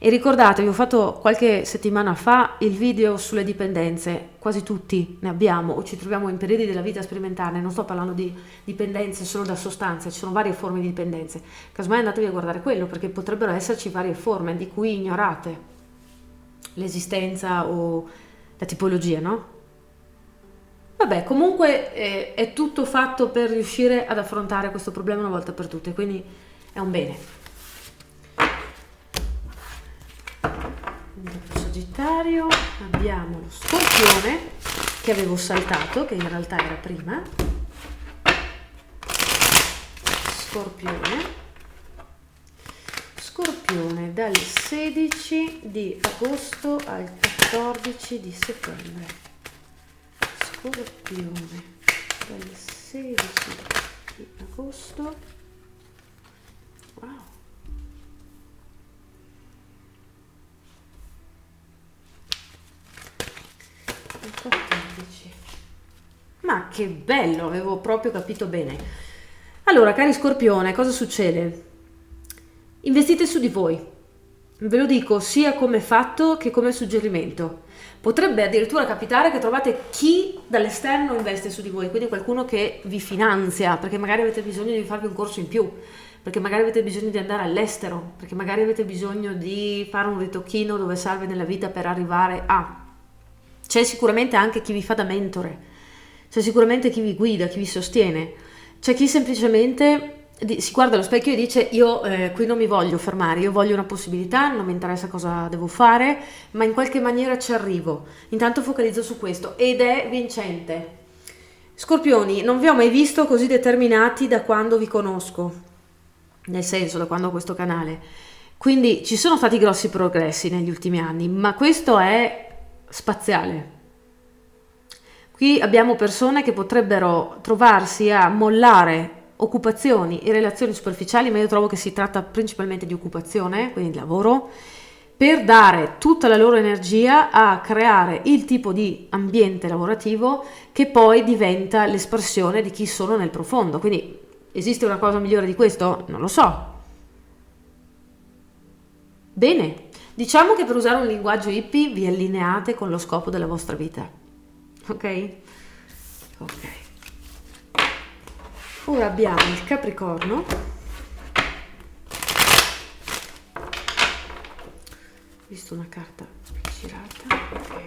E ricordatevi, ho fatto qualche settimana fa il video sulle dipendenze, quasi tutti ne abbiamo o ci troviamo in periodi della vita a sperimentarne, non sto parlando di dipendenze solo da sostanze, ci sono varie forme di dipendenze, casomai andatevi a guardare quello perché potrebbero esserci varie forme di cui ignorate l'esistenza o la tipologia, no? Vabbè, comunque è tutto fatto per riuscire ad affrontare questo problema una volta per tutte, quindi è un bene. Dopo Sagittario abbiamo lo Scorpione che avevo saltato, che in realtà era prima. Scorpione dal 16 di agosto al 14 di settembre. Scorpione dal 16 di agosto. Wow. 14. Ma che bello, avevo proprio capito bene. Allora, cari Scorpione, cosa succede? Investite su di voi. Ve lo dico sia come fatto che come suggerimento. Potrebbe addirittura capitare che trovate chi dall'esterno investe su di voi, quindi qualcuno che vi finanzia, perché magari avete bisogno di farvi un corso in più, perché magari avete bisogno di andare all'estero, perché magari avete bisogno di fare un ritocchino dove serve nella vita per arrivare a... C'è sicuramente anche chi vi fa da mentore, c'è sicuramente chi vi guida, chi vi sostiene, c'è chi semplicemente si guarda allo specchio e dice io qui non mi voglio fermare, io voglio una possibilità, non mi interessa cosa devo fare, ma in qualche maniera ci arrivo. Intanto focalizzo su questo ed è vincente. Scorpioni, non vi ho mai visto così determinati da quando vi conosco, nel senso da quando ho questo canale. Quindi ci sono stati grossi progressi negli ultimi anni, ma questo è spaziale. Qui abbiamo persone che potrebbero trovarsi a mollare occupazioni e relazioni superficiali, ma io trovo che si tratta principalmente di occupazione, quindi di lavoro, per dare tutta la loro energia a creare il tipo di ambiente lavorativo che poi diventa l'espressione di chi sono nel profondo. Quindi esiste una cosa migliore di questo? Non lo so. Bene, diciamo che per usare un linguaggio hippie vi allineate con lo scopo della vostra vita. Ok? Ok. Ora abbiamo il Capricorno. Ho visto una carta girata. Ok.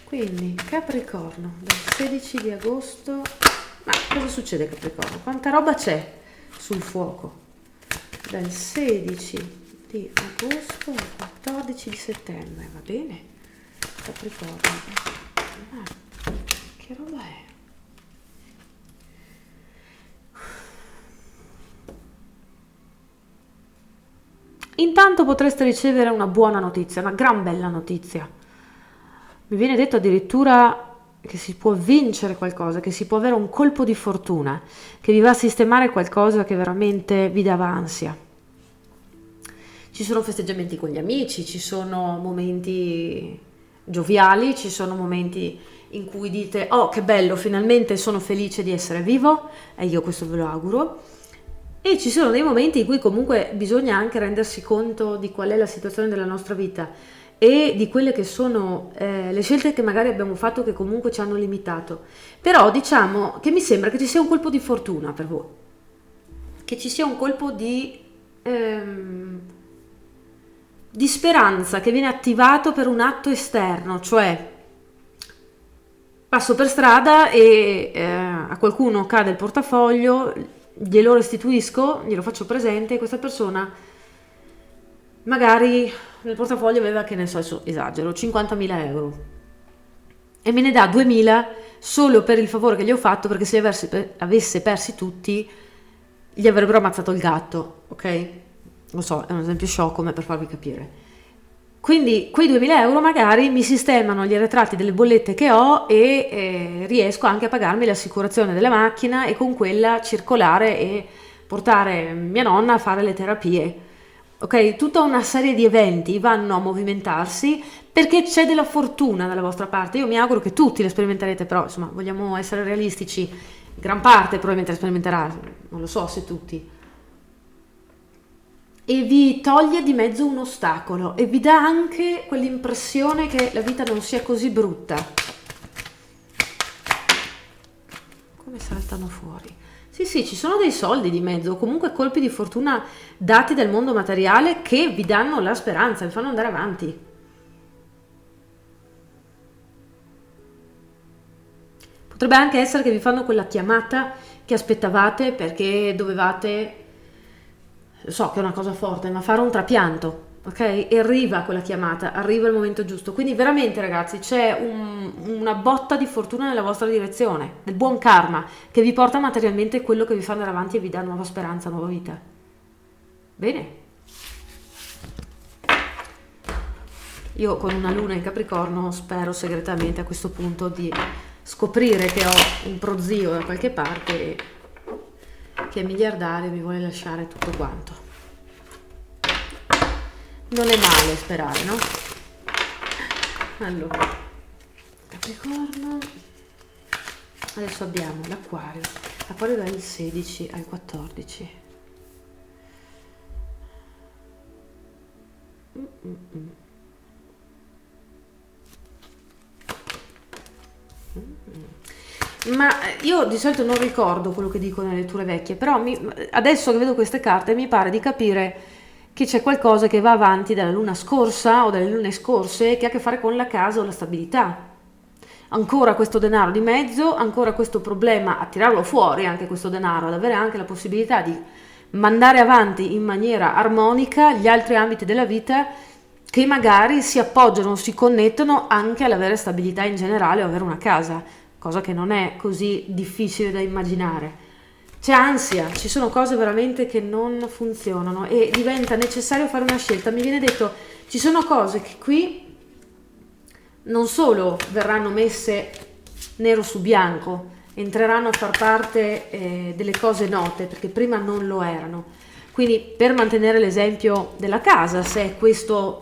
Quindi Capricorno dal 16 di agosto. Ma cosa succede Capricorno? Quanta roba c'è sul fuoco? Dal 16 di agosto al 14 di settembre, va bene? Capricorno. Ah, che roba è? Intanto potreste ricevere una buona notizia, una gran bella notizia. Mi viene detto addirittura che si può vincere qualcosa, che si può avere un colpo di fortuna, che vi va a sistemare qualcosa che veramente vi dava ansia. Ci sono festeggiamenti con gli amici, ci sono momenti gioviali, ci sono momenti in cui dite oh che bello, finalmente sono felice di essere vivo, e io questo ve lo auguro. E ci sono dei momenti in cui comunque bisogna anche rendersi conto di qual è la situazione della nostra vita e di quelle che sono le scelte che magari abbiamo fatto che comunque ci hanno limitato. Però diciamo che mi sembra che ci sia un colpo di fortuna per voi, che ci sia un colpo di speranza che viene attivato per un atto esterno, cioè passo per strada e a qualcuno cade il portafoglio, glielo restituisco, glielo faccio presente e questa persona magari nel portafoglio aveva, che ne so, esagero, 50.000 euro e me ne dà 2.000 solo per il favore che gli ho fatto, perché se li avesse persi tutti gli avrebbero ammazzato il gatto, ok? Lo so, è un esempio sciocco, ma per farvi capire. Quindi quei 2.000 euro magari mi sistemano gli arretrati delle bollette che ho e riesco anche a pagarmi l'assicurazione della macchina e con quella circolare e portare mia nonna a fare le terapie. Ok, tutta una serie di eventi vanno a movimentarsi perché c'è della fortuna dalla vostra parte. Io mi auguro che tutti le sperimenterete, però insomma vogliamo essere realistici, gran parte probabilmente la sperimenterà, non lo so se tutti. E vi toglie di mezzo un ostacolo e vi dà anche quell'impressione che la vita non sia così brutta. Come saltano fuori? Sì, ci sono dei soldi di mezzo, comunque colpi di fortuna dati dal mondo materiale che vi danno la speranza, vi fanno andare avanti. Potrebbe anche essere che vi fanno quella chiamata che aspettavate perché dovevate, so che è una cosa forte, ma fare un trapianto, ok? E arriva quella chiamata, arriva il momento giusto. Quindi veramente ragazzi c'è una botta di fortuna nella vostra direzione, del buon karma, che vi porta materialmente quello che vi fa andare avanti e vi dà nuova speranza, nuova vita. Bene. Io con una luna in Capricorno spero segretamente a questo punto di scoprire che ho un prozio da qualche parte che è miliardario e mi vuole lasciare tutto quanto. Non è male sperare, no? Allora, Capricorno, adesso abbiamo l'Acquario dal 16 al 14. Ma io di solito non ricordo quello che dico nelle letture vecchie, però adesso che vedo queste carte mi pare di capire che c'è qualcosa che va avanti dalla luna scorsa o dalle lune scorse che ha a che fare con la casa o la stabilità. Ancora questo denaro di mezzo, ancora questo problema a tirarlo fuori, anche questo denaro, ad avere anche la possibilità di mandare avanti in maniera armonica gli altri ambiti della vita che magari si appoggiano, si connettono anche all'avere stabilità in generale o avere una casa, cosa che non è così difficile da immaginare. C'è ansia, ci sono cose veramente che non funzionano e diventa necessario fare una scelta. Mi viene detto, ci sono cose che qui non solo verranno messe nero su bianco, entreranno a far parte delle cose note, perché prima non lo erano. Quindi per mantenere l'esempio della casa, se è questo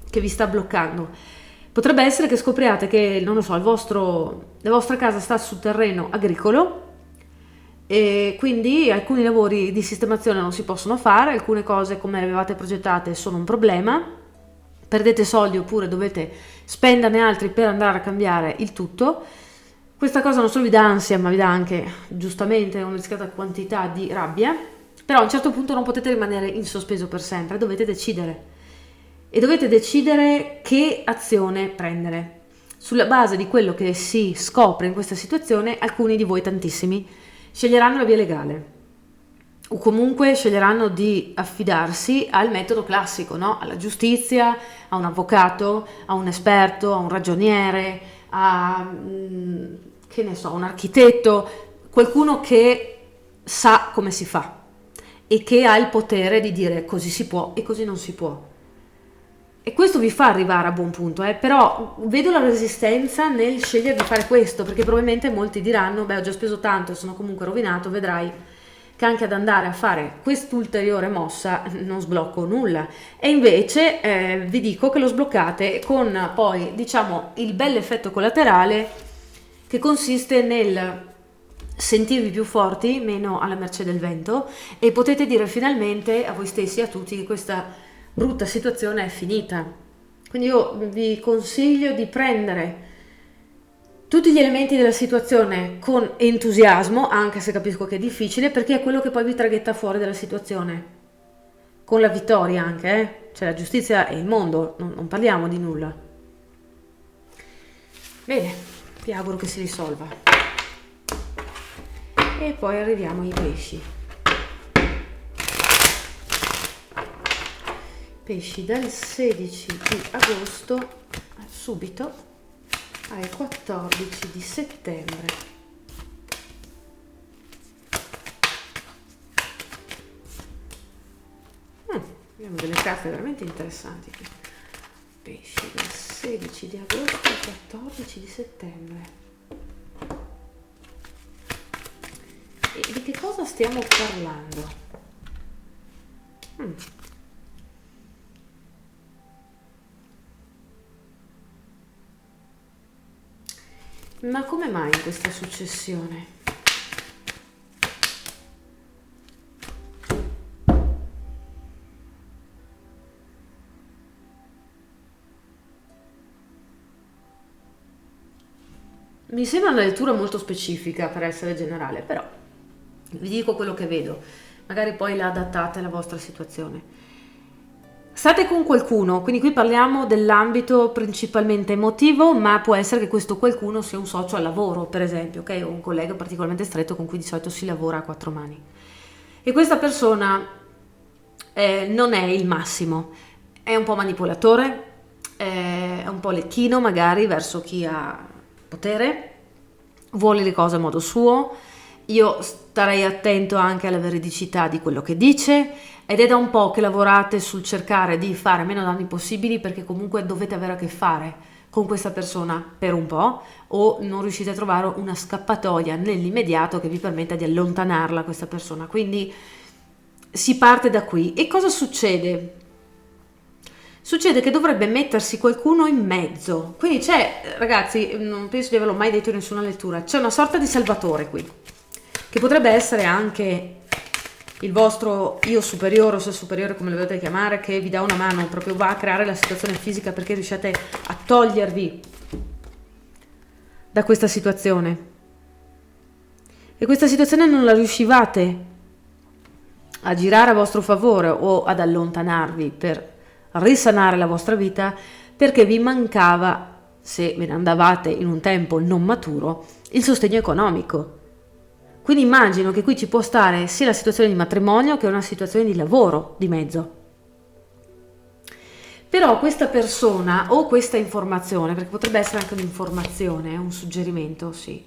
che vi sta bloccando, potrebbe essere che scopriate che, non lo so, la vostra casa sta sul terreno agricolo e quindi alcuni lavori di sistemazione non si possono fare, alcune cose come le avevate progettate sono un problema, perdete soldi oppure dovete spenderne altri per andare a cambiare il tutto. Questa cosa non solo vi dà ansia, ma vi dà anche, giustamente, una rischiata quantità di rabbia, però a un certo punto non potete rimanere in sospeso per sempre, dovete decidere. E dovete decidere che azione prendere. Sulla base di quello che si scopre in questa situazione, alcuni di voi, tantissimi, sceglieranno la via legale o comunque sceglieranno di affidarsi al metodo classico, no? Alla giustizia, a un avvocato, a un esperto, a un ragioniere, che ne so, un architetto, qualcuno che sa come si fa e che ha il potere di dire così si può e così non si può. E questo vi fa arrivare a buon punto, però vedo la resistenza nel scegliere di fare questo, perché probabilmente molti diranno, beh, ho già speso tanto e sono comunque rovinato, vedrai che anche ad andare a fare quest'ulteriore mossa non sblocco nulla. E invece vi dico che lo sbloccate con poi, diciamo, il bel effetto collaterale che consiste nel sentirvi più forti, meno alla mercé del vento, e potete dire finalmente a voi stessi e a tutti che questa brutta situazione è finita. Quindi io vi consiglio di prendere tutti gli elementi della situazione con entusiasmo, anche se capisco che è difficile, perché è quello che poi vi traghetta fuori dalla situazione, con la vittoria anche, cioè la giustizia e il mondo, non parliamo di nulla. Bene, vi auguro che si risolva. E poi arriviamo ai pesci. Pesci dal 16 di agosto subito al 14 di settembre. Abbiamo delle carte veramente interessanti. Pesci dal 16 di agosto al 14 di settembre. E di che cosa stiamo parlando? Ma come mai questa successione? Mi sembra una lettura molto specifica per essere generale, però vi dico quello che vedo, magari poi la adattate alla vostra situazione. State con qualcuno, quindi qui parliamo dell'ambito principalmente emotivo, ma può essere che questo qualcuno sia un socio al lavoro, per esempio, ok? O un collega particolarmente stretto con cui di solito si lavora a quattro mani. E questa persona non è il massimo, è un po' manipolatore, è un po' lecchino magari verso chi ha potere, vuole le cose a modo suo. Io starei attento anche alla veridicità di quello che dice, ed è da un po' che lavorate sul cercare di fare meno danni possibili, perché comunque dovete avere a che fare con questa persona per un po', o non riuscite a trovare una scappatoia nell'immediato che vi permetta di allontanarla questa persona. Quindi si parte da qui. E cosa succede? Succede che dovrebbe mettersi qualcuno in mezzo. Quindi c'è, ragazzi, non penso di averlo mai detto in nessuna lettura, c'è una sorta di salvatore qui, che potrebbe essere anche il vostro io superiore o se superiore, come lo volete chiamare, che vi dà una mano, proprio va a creare la situazione fisica perché riusciate a togliervi da questa situazione. E questa situazione non la riuscivate a girare a vostro favore o ad allontanarvi per risanare la vostra vita perché vi mancava, se ve ne andavate in un tempo non maturo, il sostegno economico. Quindi immagino che qui ci può stare sia la situazione di matrimonio che una situazione di lavoro di mezzo. Però questa persona o questa informazione, perché potrebbe essere anche un'informazione, un suggerimento, sì.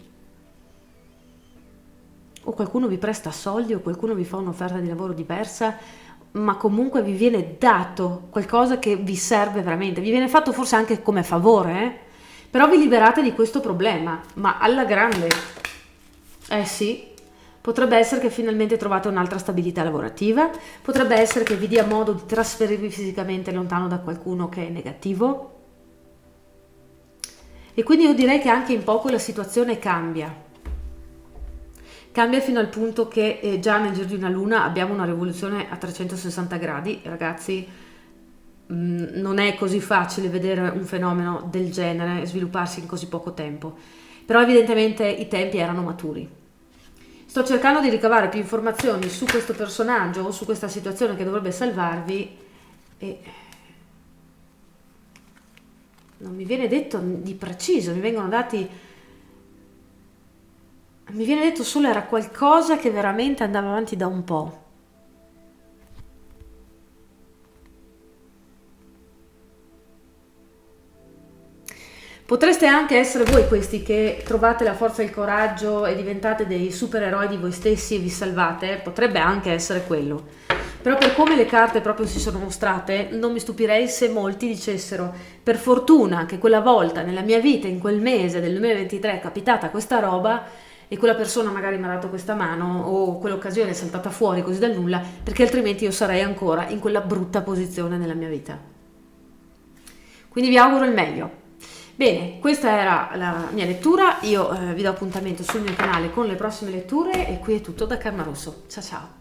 O qualcuno vi presta soldi o qualcuno vi fa un'offerta di lavoro diversa, ma comunque vi viene dato qualcosa che vi serve veramente, vi viene fatto forse anche come favore, però vi liberate di questo problema, ma alla grande. Sì, potrebbe essere che finalmente trovate un'altra stabilità lavorativa, potrebbe essere che vi dia modo di trasferirvi fisicamente lontano da qualcuno che è negativo, e quindi io direi che anche in poco la situazione cambia fino al punto che già nel giro di una luna abbiamo una rivoluzione a 360 gradi, ragazzi. Non è così facile vedere un fenomeno del genere svilupparsi in così poco tempo, però evidentemente i tempi erano maturi. Sto cercando di ricavare più informazioni su questo personaggio o su questa situazione che dovrebbe salvarvi e non mi viene detto di preciso, mi viene detto solo era qualcosa che veramente andava avanti da un po'. Potreste anche essere voi questi che trovate la forza e il coraggio e diventate dei supereroi di voi stessi e vi salvate, potrebbe anche essere quello. Però per come le carte proprio si sono mostrate, non mi stupirei se molti dicessero: per fortuna che quella volta nella mia vita, in quel mese del 2023, è capitata questa roba e quella persona magari mi ha dato questa mano o quell'occasione è saltata fuori così dal nulla, perché altrimenti io sarei ancora in quella brutta posizione nella mia vita. Quindi vi auguro il meglio. Bene, questa era la mia lettura, io vi do appuntamento sul mio canale con le prossime letture e qui è tutto da Karma Rosso. Ciao ciao!